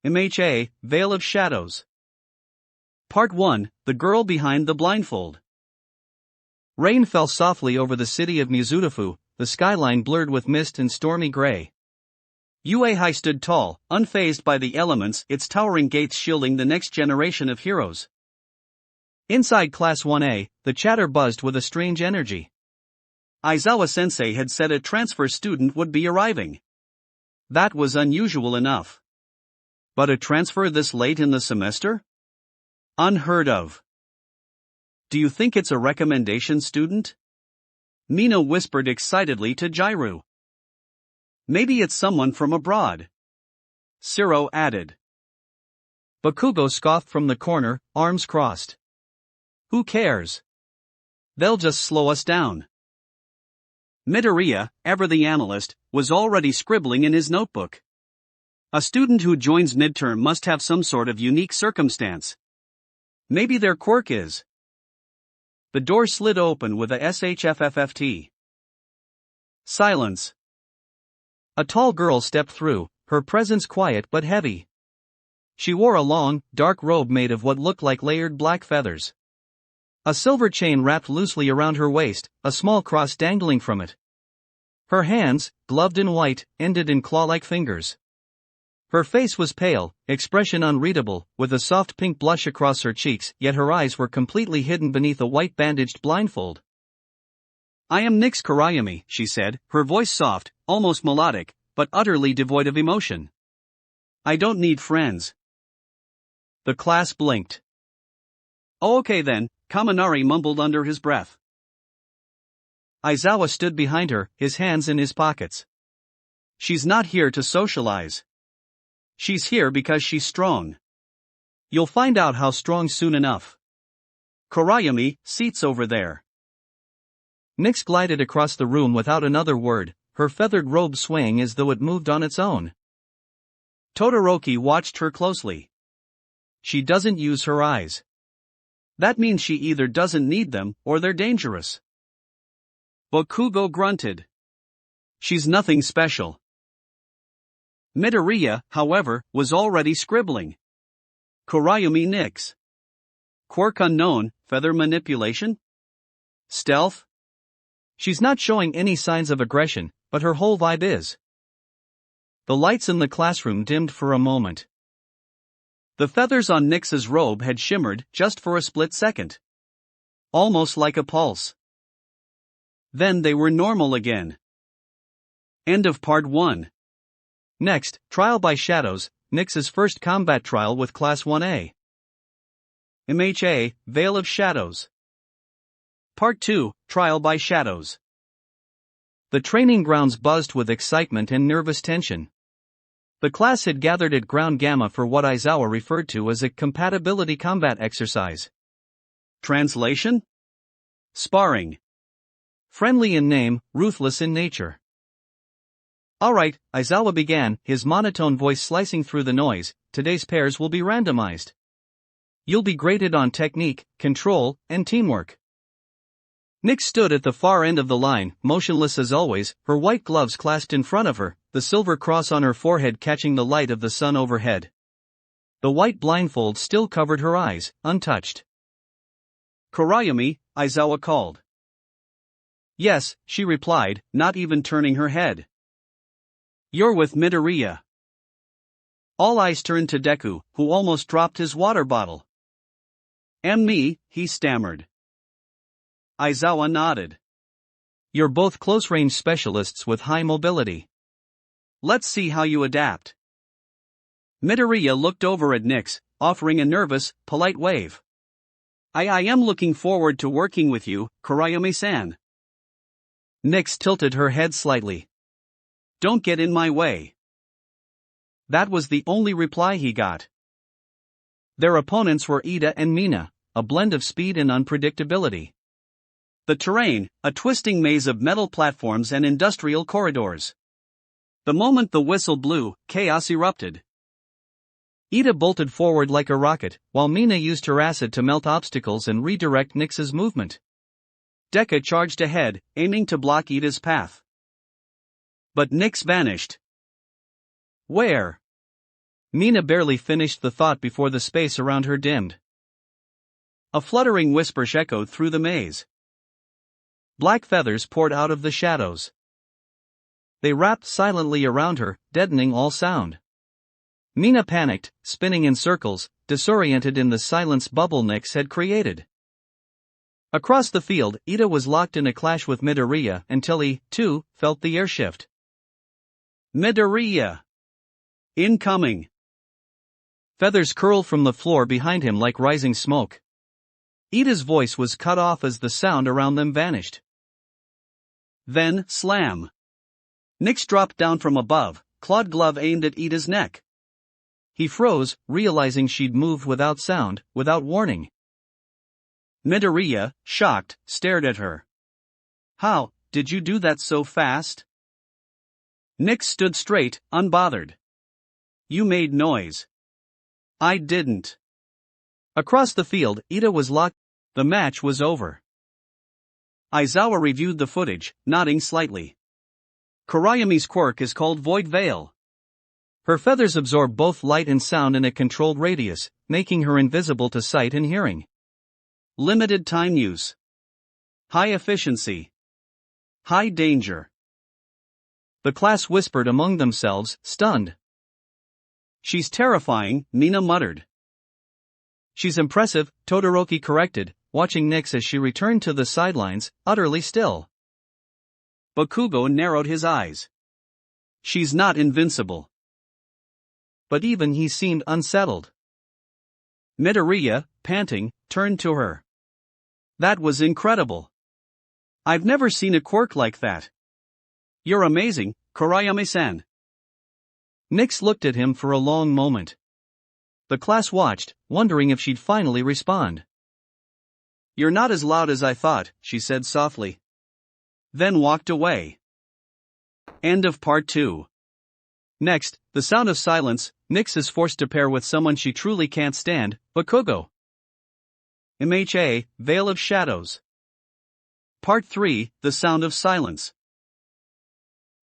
MHA, Veil of Shadows. Part 1, The Girl Behind the Blindfold. Rain fell softly over the city of Mizutofu, the skyline blurred with mist and stormy gray. Uehai stood tall, unfazed by the elements, its towering gates shielding the next generation of heroes. Inside Class 1A, the chatter buzzed with a strange energy. Aizawa-sensei had said a transfer student would be arriving. That was unusual enough. But a transfer this late in the semester? Unheard of. Do you think it's a recommendation student? Mina whispered excitedly to Jairu. Maybe it's someone from abroad. Shiro added. Bakugo scoffed from the corner, arms crossed. Who cares? They'll just slow us down. Midoriya, ever the analyst, was already scribbling in his notebook. A student who joins midterm must have some sort of unique circumstance. Maybe their quirk is. The door slid open with a shfft. Silence. A tall girl stepped through, her presence quiet but heavy. She wore a long, dark robe made of what looked like layered black feathers. A silver chain wrapped loosely around her waist, a small cross dangling from it. Her hands, gloved in white, ended in claw-like fingers. Her face was pale, expression unreadable, with a soft pink blush across her cheeks, yet her eyes were completely hidden beneath a white bandaged blindfold. I am Nix Kurayami, she said, her voice soft, almost melodic, but utterly devoid of emotion. I don't need friends. The class blinked. Oh, okay then, Kaminari mumbled under his breath. Aizawa stood behind her, his hands in his pockets. She's not here to socialize. She's here because she's strong. You'll find out how strong soon enough. Kurayami, seats over there. Nix glided across the room without another word, her feathered robe swaying as though it moved on its own. Todoroki watched her closely. She doesn't use her eyes. That means she either doesn't need them, or they're dangerous. Bakugo grunted. She's nothing special. Midoriya, however, was already scribbling. Kurayami Nix. Quirk unknown, feather manipulation? Stealth? She's not showing any signs of aggression, but her whole vibe is. The lights in the classroom dimmed for a moment. The feathers on Nix's robe had shimmered just for a split second. Almost like a pulse. Then they were normal again. End of Part 1. Next, Trial by Shadows, Nix's first combat trial with Class 1A. MHA, Veil of Shadows. Part 2, Trial by Shadows. The training grounds buzzed with excitement and nervous tension. The class had gathered at Ground Gamma for what Aizawa referred to as a compatibility combat exercise. Translation? Sparring. Friendly in name, ruthless in nature. Alright, Aizawa began, his monotone voice slicing through the noise. Today's pairs will be randomized. You'll be graded on technique, control, and teamwork. Nix stood at the far end of the line, motionless as always, her white gloves clasped in front of her, the silver cross on her forehead catching the light of the sun overhead. The white blindfold still covered her eyes, untouched. Kurayami, Aizawa called. Yes, she replied, not even turning her head. You're with Midoriya. All eyes turned to Deku, who almost dropped his water bottle. And me, he stammered. Aizawa nodded. You're both close-range specialists with high mobility. Let's see how you adapt. Midoriya looked over at Nix, offering a nervous, polite wave. I am looking forward to working with you, Kurayami-san. Nix tilted her head slightly. Don't get in my way. That was the only reply he got. Their opponents were Ida and Mina, a blend of speed and unpredictability. The terrain, a twisting maze of metal platforms and industrial corridors. The moment the whistle blew, chaos erupted. Ida bolted forward like a rocket, while Mina used her acid to melt obstacles and redirect Nix's movement. Deka charged ahead, aiming to block Ida's path. But Nix vanished. Where? Mina barely finished the thought before the space around her dimmed. A fluttering whisper echoed through the maze. Black feathers poured out of the shadows. They wrapped silently around her, deadening all sound. Mina panicked, spinning in circles, disoriented in the silence bubble Nyx had created. Across the field, Ida was locked in a clash with Midoriya until he, too, felt the air shift. Midoriya! Incoming! Feathers curled from the floor behind him like rising smoke. Ida's voice was cut off as the sound around them vanished. Then, slam! Nyx dropped down from above, clawed glove aimed at Ida's neck. He froze, realizing she'd moved without sound, without warning. Midoriya, shocked, stared at her. How did you do that so fast? Nyx stood straight, unbothered. You made noise. I didn't. Across the field, Ida was locked. The match was over. Aizawa reviewed the footage, nodding slightly. Kurayami's quirk is called Void Veil. Her feathers absorb both light and sound in a controlled radius, making her invisible to sight and hearing. Limited time use. High efficiency. High danger. The class whispered among themselves, stunned. She's terrifying, Mina muttered. She's impressive, Todoroki corrected, watching Nyx as she returned to the sidelines, utterly still. Bakugo narrowed his eyes. She's not invincible. But even he seemed unsettled. Midoriya, panting, turned to her. That was incredible. I've never seen a quirk like that. You're amazing, Kurayami-san. Nyx looked at him for a long moment. The class watched, wondering if she'd finally respond. You're not as loud as I thought, she said softly. Then walked away. End of part 2. Next, the sound of silence. Nyx is forced to pair with someone she truly can't stand, Bakugo. MHA, Veil of Shadows. Part 3, The Sound of Silence.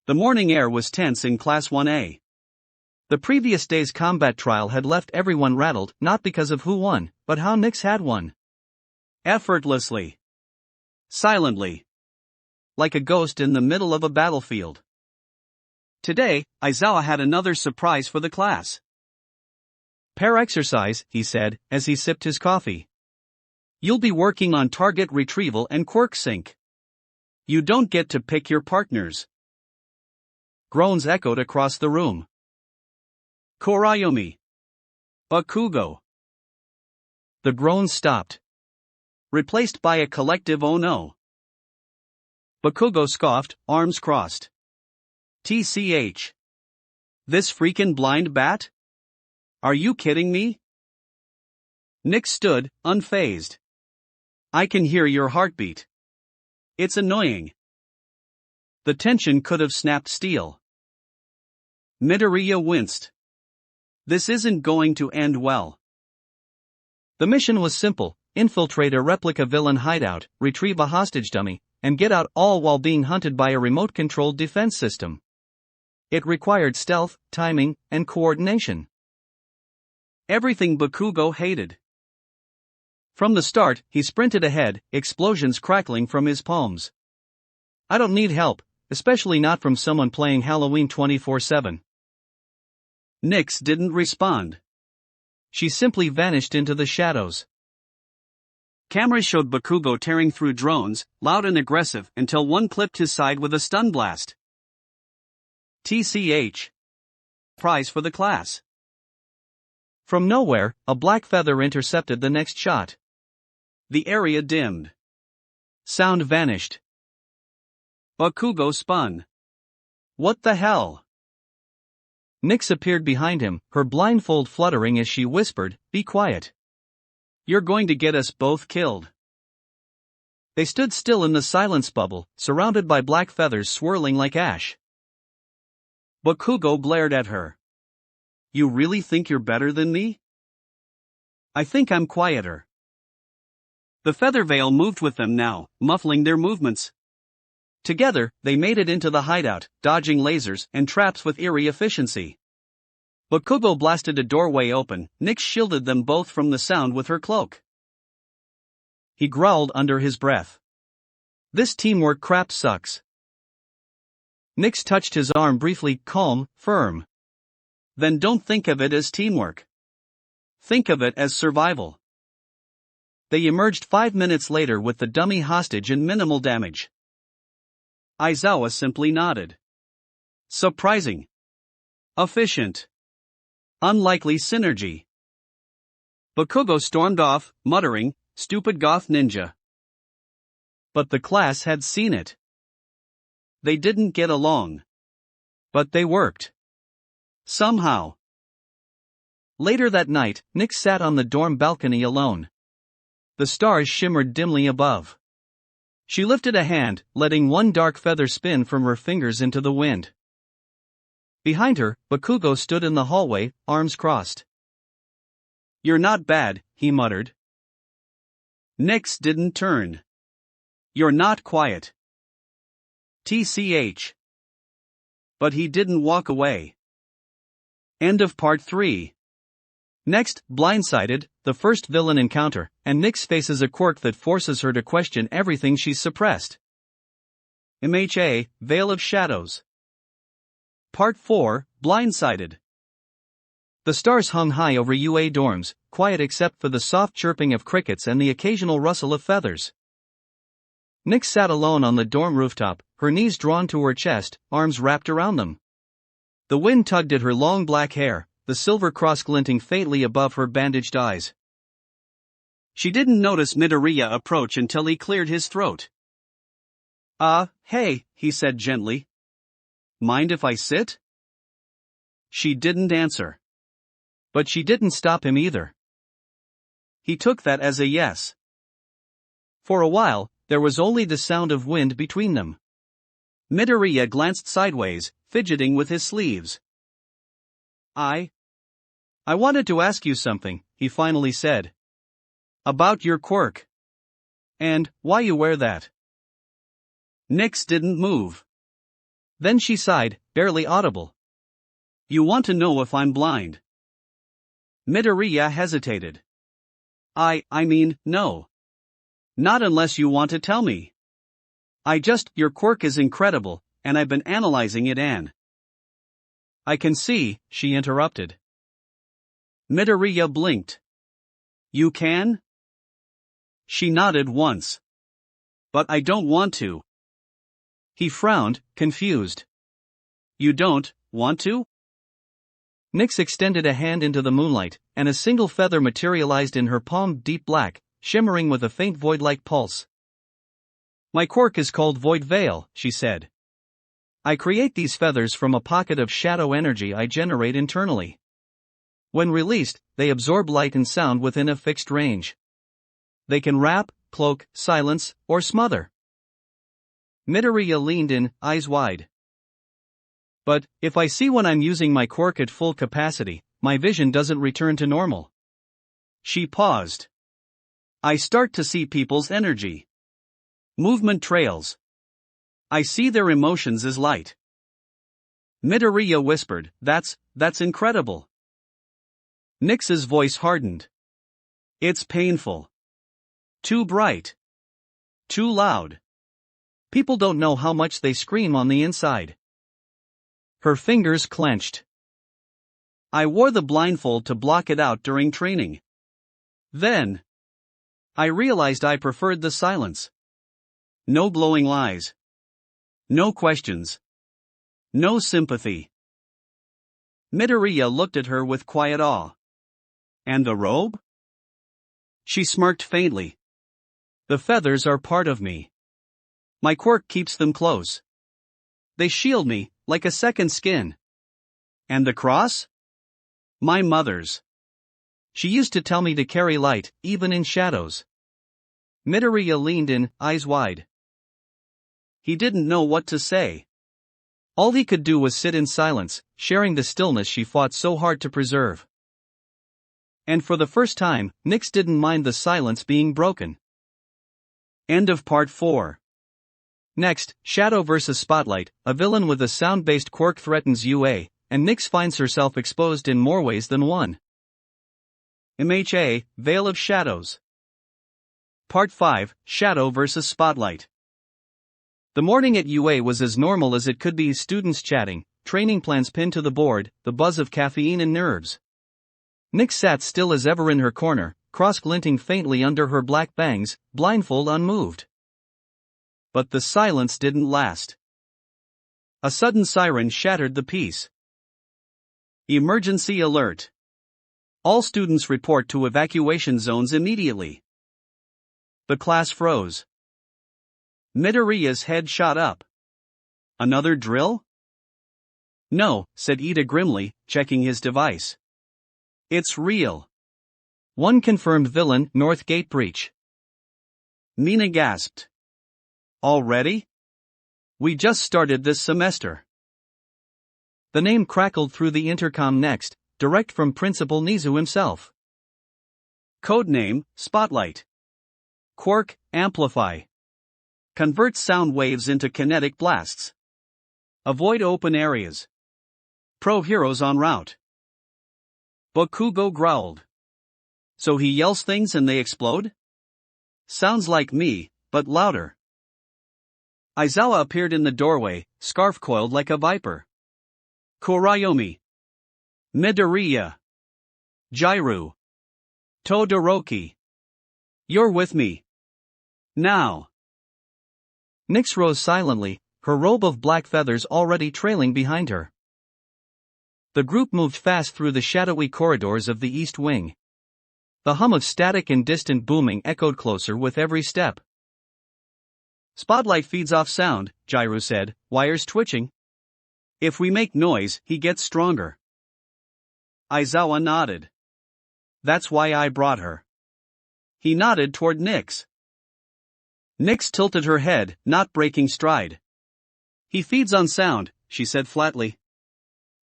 The morning air was tense in Class 1A. The previous day's combat trial had left everyone rattled, not because of who won, but how Nyx had won. Effortlessly. Silently. Like a ghost in the middle of a battlefield. Today, Aizawa had another surprise for the class. Pair exercise, he said, as he sipped his coffee. You'll be working on target retrieval and quirk sync. You don't get to pick your partners. Groans echoed across the room. Kurayami. Bakugo. The groans stopped. Replaced by a collective oh no. Bakugo scoffed, arms crossed. TCH. This freakin' blind bat? Are you kidding me? Nyx stood, unfazed. I can hear your heartbeat. It's annoying. The tension could have snapped steel. Midoriya winced. This isn't going to end well. The mission was simple: infiltrate a replica villain hideout, retrieve a hostage dummy, and get out, all while being hunted by a remote-controlled defense system. It required stealth, timing, and coordination. Everything Bakugo hated. From the start, he sprinted ahead, explosions crackling from his palms. I don't need help, especially not from someone playing Halloween 24/7. Nyx didn't respond. She simply vanished into the shadows. Cameras showed Bakugo tearing through drones, loud and aggressive, until one clipped his side with a stun blast. TCH. Prize for the class. From nowhere, a black feather intercepted the next shot. The area dimmed. Sound vanished. Bakugo spun. What the hell? Nyx appeared behind him, her blindfold fluttering as she whispered, "Be quiet. You're going to get us both killed." They stood still in the silence bubble, surrounded by black feathers swirling like ash. Bakugo glared at her. You really think you're better than me? I think I'm quieter. The feather veil moved with them now, muffling their movements. Together, they made it into the hideout, dodging lasers and traps with eerie efficiency. Bakugo blasted a doorway open. Nyx shielded them both from the sound with her cloak. He growled under his breath. This teamwork crap sucks. Nyx touched his arm briefly, calm, firm. Then don't think of it as teamwork. Think of it as survival. They emerged 5 minutes later with the dummy hostage and minimal damage. Aizawa simply nodded. Surprising. Efficient. Unlikely synergy. Bakugo stormed off, muttering, "Stupid goth ninja." But the class had seen it. They didn't get along. But they worked. Somehow. Later that night, Nyx sat on the dorm balcony alone. The stars shimmered dimly above. She lifted a hand, letting one dark feather spin from her fingers into the wind. Behind her, Bakugo stood in the hallway, arms crossed. "You're not bad," he muttered. Nyx didn't turn. "You're not quiet. TCH. But he didn't walk away. End of part 3. Next, Blindsided, the first villain encounter, and Nyx faces a quirk that forces her to question everything she's suppressed. MHA, Veil of Shadows. Part 4, Blindsided. The stars hung high over UA dorms, quiet except for the soft chirping of crickets and the occasional rustle of feathers. Nyx sat alone on the dorm rooftop, her knees drawn to her chest, arms wrapped around them. The wind tugged at her long black hair, the silver cross glinting faintly above her bandaged eyes. She didn't notice Midoriya approach until he cleared his throat. Hey, he said gently. Mind if I sit? She didn't answer. But she didn't stop him either. He took that as a yes. For a while, there was only the sound of wind between them. Midoriya glanced sideways, fidgeting with his sleeves. I wanted to ask you something, he finally said. About your quirk. And why you wear that. Nyx didn't move. Then she sighed, barely audible. You want to know if I'm blind? Midoriya hesitated. I mean, no. Not unless you want to tell me. Your quirk is incredible, and I've been analyzing it and... I can see, she interrupted. Midoriya blinked. You can? She nodded once. But I don't want to. He frowned, confused. You don't want to? Nyx extended a hand into the moonlight, and a single feather materialized in her palm, deep black, shimmering with a faint void-like pulse. My quirk is called Void Veil, she said. I create these feathers from a pocket of shadow energy I generate internally. When released, they absorb light and sound within a fixed range. They can wrap, cloak, silence, or smother. Midoriya leaned in, eyes wide. But, if I see when I'm using my quirk at full capacity, my vision doesn't return to normal. She paused. I start to see people's energy. Movement trails. I see their emotions as light. Midoriya whispered, That's incredible. Nyx's voice hardened. It's painful. Too bright. Too loud. People don't know how much they scream on the inside. Her fingers clenched. I wore the blindfold to block it out during training. Then, I realized I preferred the silence. No glowing lies. No questions. No sympathy. Midoriya looked at her with quiet awe. And the robe? She smirked faintly. The feathers are part of me. My quirk keeps them close. They shield me, like a second skin. And the cross? My mother's. She used to tell me to carry light, even in shadows. Midoriya leaned in, eyes wide. He didn't know what to say. All he could do was sit in silence, sharing the stillness she fought so hard to preserve. And for the first time, Nyx didn't mind the silence being broken. End of part 4. Next, Shadow vs. Spotlight, a villain with a sound-based quirk threatens UA, and Nyx finds herself exposed in more ways than one. MHA, Veil of Shadows. Part 5, Shadow vs. Spotlight. The morning at UA was as normal as it could be, students chatting, training plans pinned to the board, the buzz of caffeine and nerves. Nyx sat still as ever in her corner, cross glinting faintly under her black bangs, blindfold unmoved. But the silence didn't last. A sudden siren shattered the peace. Emergency alert. All students report to evacuation zones immediately. The class froze. Midoriya's head shot up. Another drill? No, said Ida grimly, checking his device. It's real. One confirmed villain, North Gate breach. Mina gasped. Already? We just started this semester. The name crackled through the intercom next, direct from Principal Nizu himself. Codename, Spotlight. Quirk, Amplify. Convert sound waves into kinetic blasts. Avoid open areas. Pro heroes en route. Bakugo growled. So he yells things and they explode? Sounds like me, but louder. Aizawa appeared in the doorway, scarf coiled like a viper. Kurayomi. Midoriya. Jairu. Todoroki. You're with me. Now. Nyx rose silently, her robe of black feathers already trailing behind her. The group moved fast through the shadowy corridors of the East Wing. The hum of static and distant booming echoed closer with every step. Spotlight feeds off sound, Jairu said, wires twitching. If we make noise, he gets stronger. Aizawa nodded. That's why I brought her. He nodded toward Nyx. Nyx tilted her head, not breaking stride. He feeds on sound, she said flatly.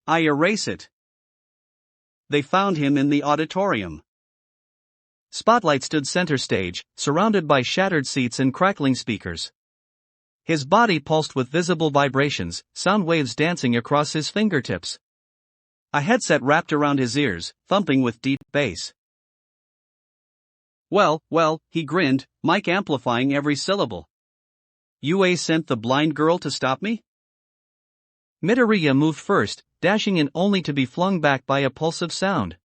I erase it. They found him in the auditorium. Spotlight stood center stage, surrounded by shattered seats and crackling speakers. His body pulsed with visible vibrations, sound waves dancing across his fingertips. A headset wrapped around his ears, thumping with deep bass. Well, he grinned, mic amplifying every syllable. UA sent the blind girl to stop me? Midoriya moved first, dashing in only to be flung back by a pulse of sound.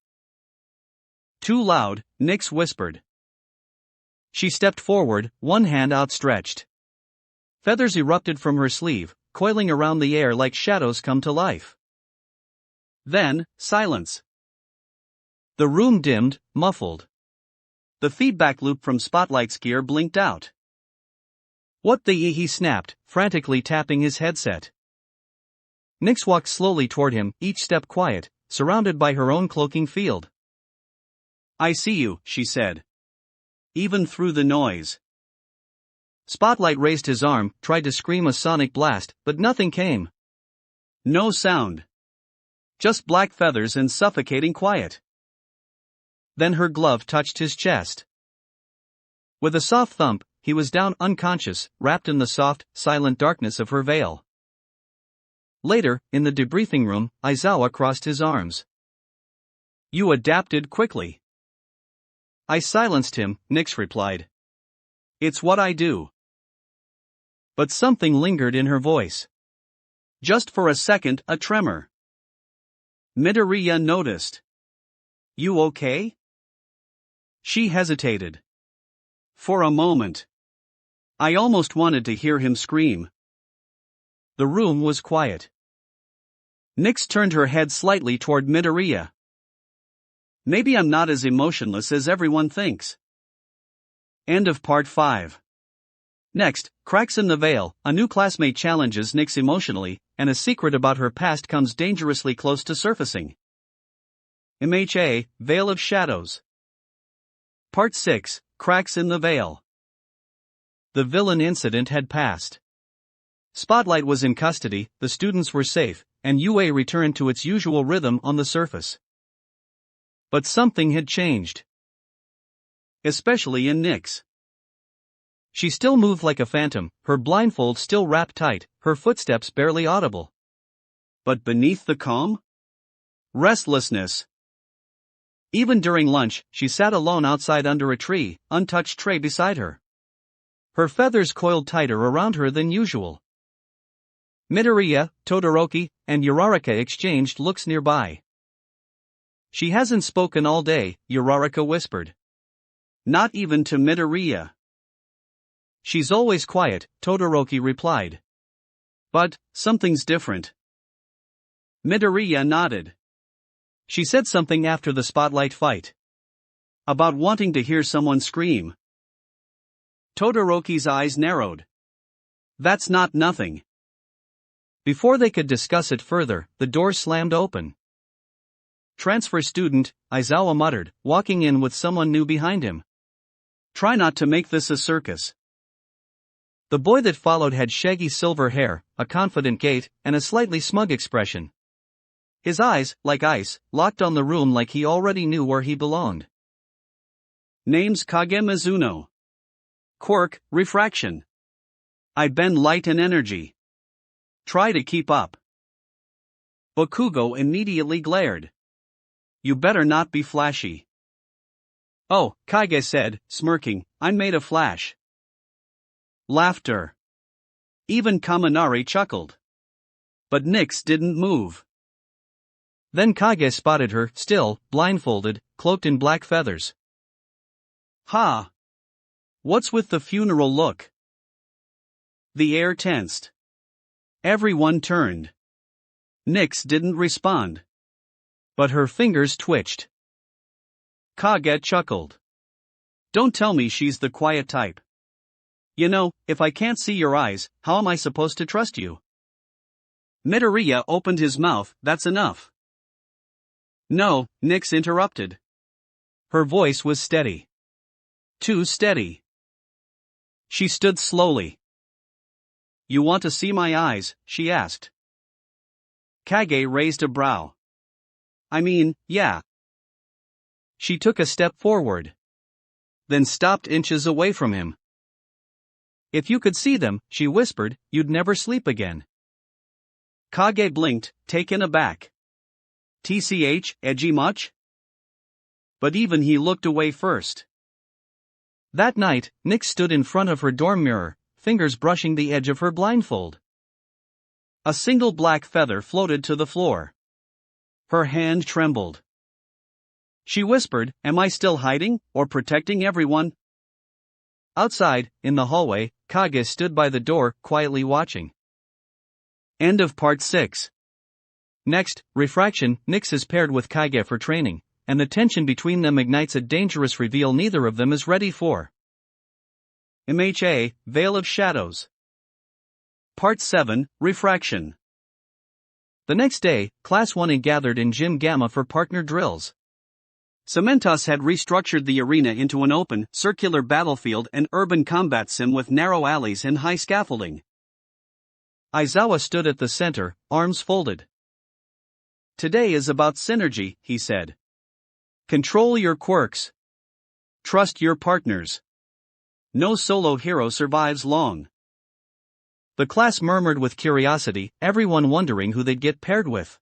Too loud, Nyx whispered. She stepped forward, one hand outstretched. Feathers erupted from her sleeve, coiling around the air like shadows come to life. Then, silence. The room dimmed, muffled. The feedback loop from Spotlight's gear blinked out. What the he snapped, frantically tapping his headset. Nyx walked slowly toward him, each step quiet, surrounded by her own cloaking field. I see you, she said. Even through the noise. Spotlight raised his arm, tried to scream a sonic blast, but nothing came. No sound. Just black feathers and suffocating quiet. Then her glove touched his chest. With a soft thump, he was down unconscious, wrapped in the soft, silent darkness of her veil. Later, in the debriefing room, Aizawa crossed his arms. You adapted quickly. I silenced him, Nyx replied. It's what I do. But something lingered in her voice. Just for a second, a tremor. Midoriya noticed. You okay? She hesitated. For a moment. I almost wanted to hear him scream. The room was quiet. Nyx turned her head slightly toward Midoriya. Maybe I'm not as emotionless as everyone thinks. End of part 5. Next, Cracks in the Veil, a new classmate challenges Nyx emotionally, and a secret about her past comes dangerously close to surfacing. MHA, Veil of Shadows. Part 6, Cracks in the Veil. The villain incident had passed. Spotlight was in custody, the students were safe, and UA returned to its usual rhythm on the surface. But something had changed. Especially in Nyx. She still moved like a phantom, her blindfold still wrapped tight, her footsteps barely audible. But beneath the calm? Restlessness. Even during lunch, she sat alone outside under a tree, untouched tray beside her. Her feathers coiled tighter around her than usual. Midoriya, Todoroki, and Uraraka exchanged looks nearby. She hasn't spoken all day, Uraraka whispered. Not even to Midoriya. She's always quiet, Todoroki replied. But, something's different. Midoriya nodded. She said something after the spotlight fight. About wanting to hear someone scream. Todoroki's eyes narrowed. That's not nothing. Before they could discuss it further, the door slammed open. Transfer student, Aizawa muttered, walking in with someone new behind him. Try not to make this a circus. The boy that followed had shaggy silver hair, a confident gait, and a slightly smug expression. His eyes, like ice, locked on the room like he already knew where he belonged. Name's Kage Mizuno. Quirk, refraction. I bend light and energy. Try to keep up. Bakugo immediately glared. You better not be flashy. Oh, Kage said, smirking, I'm made of flash. Laughter. Even Kaminari chuckled. But Nyx didn't move. Then Kage spotted her, still, blindfolded, cloaked in black feathers. Ha! What's with the funeral look? The air tensed. Everyone turned. Nyx didn't respond. But her fingers twitched. Kage chuckled. Don't tell me she's the quiet type. You know, if I can't see your eyes, how am I supposed to trust you? Midoriya opened his mouth, that's enough. No, Nyx interrupted. Her voice was steady. Too steady. She stood slowly. You want to see my eyes? She asked. Kage raised a brow. I mean, yeah. She took a step forward. Then stopped inches away from him. If you could see them, she whispered, you'd never sleep again. Kage blinked, taken aback. TCH, edgy much? But even he looked away first. That night, Nyx stood in front of her dorm mirror, fingers brushing the edge of her blindfold. A single black feather floated to the floor. Her hand trembled. She whispered, am I still hiding, or protecting everyone? Outside, in the hallway, Kage stood by the door, quietly watching. End of part 6. Next, refraction. Nyx is paired with Kage for training, and the tension between them ignites a dangerous reveal neither of them is ready for. MHA, Veil of Shadows. Part 7, Refraction. The next day, Class 1A gathered in Gym Gamma for partner drills. Cementos had restructured the arena into an open, circular battlefield and urban combat sim with narrow alleys and high scaffolding. Aizawa stood at the center, arms folded. Today is about synergy, he said. Control your quirks. Trust your partners. No solo hero survives long. The class murmured with curiosity, everyone wondering who they'd get paired with.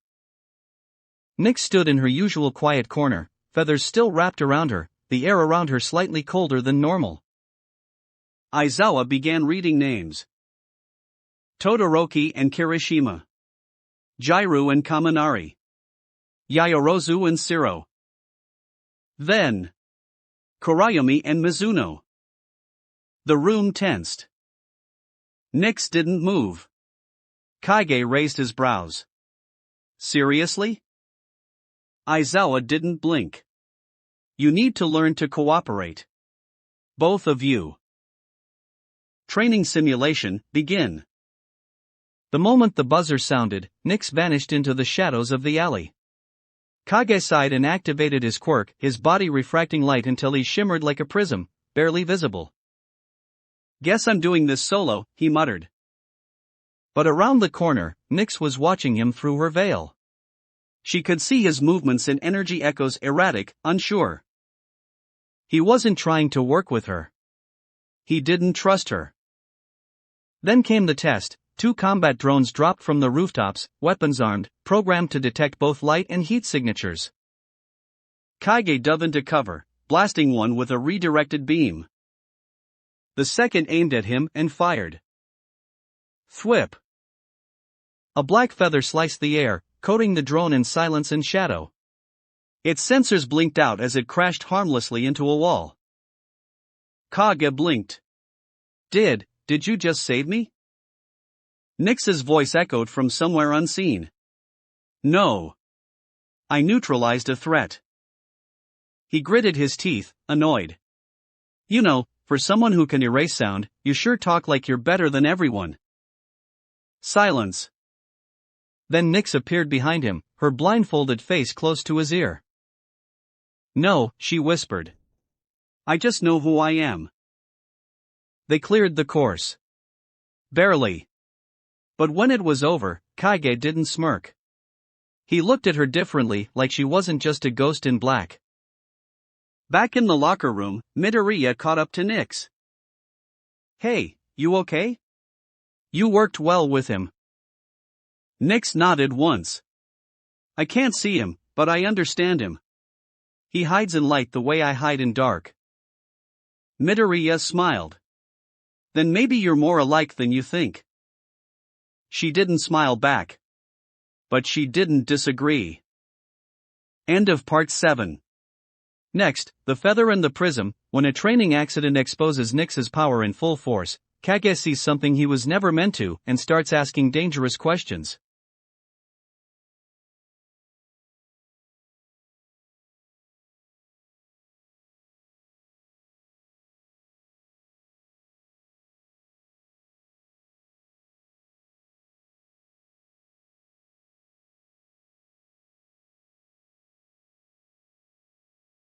Nyx stood in her usual quiet corner, feathers still wrapped around her, the air around her slightly colder than normal. Aizawa began reading names. Todoroki and Kirishima. Jairu and Kaminari. Yayorozu and Siro. Then Kurayumi and Mizuno. The room tensed. Nyx didn't move. Kage raised his brows. Seriously? Aizawa didn't blink. You need to learn to cooperate. Both of you. Training simulation, begin. The moment the buzzer sounded, Nyx vanished into the shadows of the alley. Kage sighed and activated his quirk, his body refracting light until he shimmered like a prism, barely visible. Guess I'm doing this solo, he muttered. But around the corner, Nyx was watching him through her veil. She could see his movements and energy echoes erratic, unsure. He wasn't trying to work with her. He didn't trust her. Then came the test, Two combat drones dropped from the rooftops, weapons armed, programmed to detect both light and heat signatures. Kage dove into cover, blasting one with a redirected beam. The second aimed at him and fired. Thwip! A black feather sliced the air, coating the drone in silence and shadow. Its sensors blinked out as it crashed harmlessly into a wall. Kage blinked. Did you just save me? Nix's voice echoed from somewhere unseen. No. I neutralized a threat. He gritted his teeth, annoyed. You know, for someone who can erase sound, you sure talk like you're better than everyone. Silence. Then Nix appeared behind him, her blindfolded face close to his ear. No, she whispered. I just know who I am. They cleared the course. Barely. But when it was over, Kage didn't smirk. He looked at her differently, like she wasn't just a ghost in black. Back in the locker room, Midoriya caught up to Nix. Hey, you okay? You worked well with him. Nix nodded once. I can't see him, but I understand him. He hides in light the way I hide in dark. Midoriya smiled. Then maybe you're more alike than you think. She didn't smile back. But she didn't disagree. End of part 7. Next, the feather and the prism. When a training accident exposes Nix's power in full force, Kage sees something he was never meant to and starts asking dangerous questions.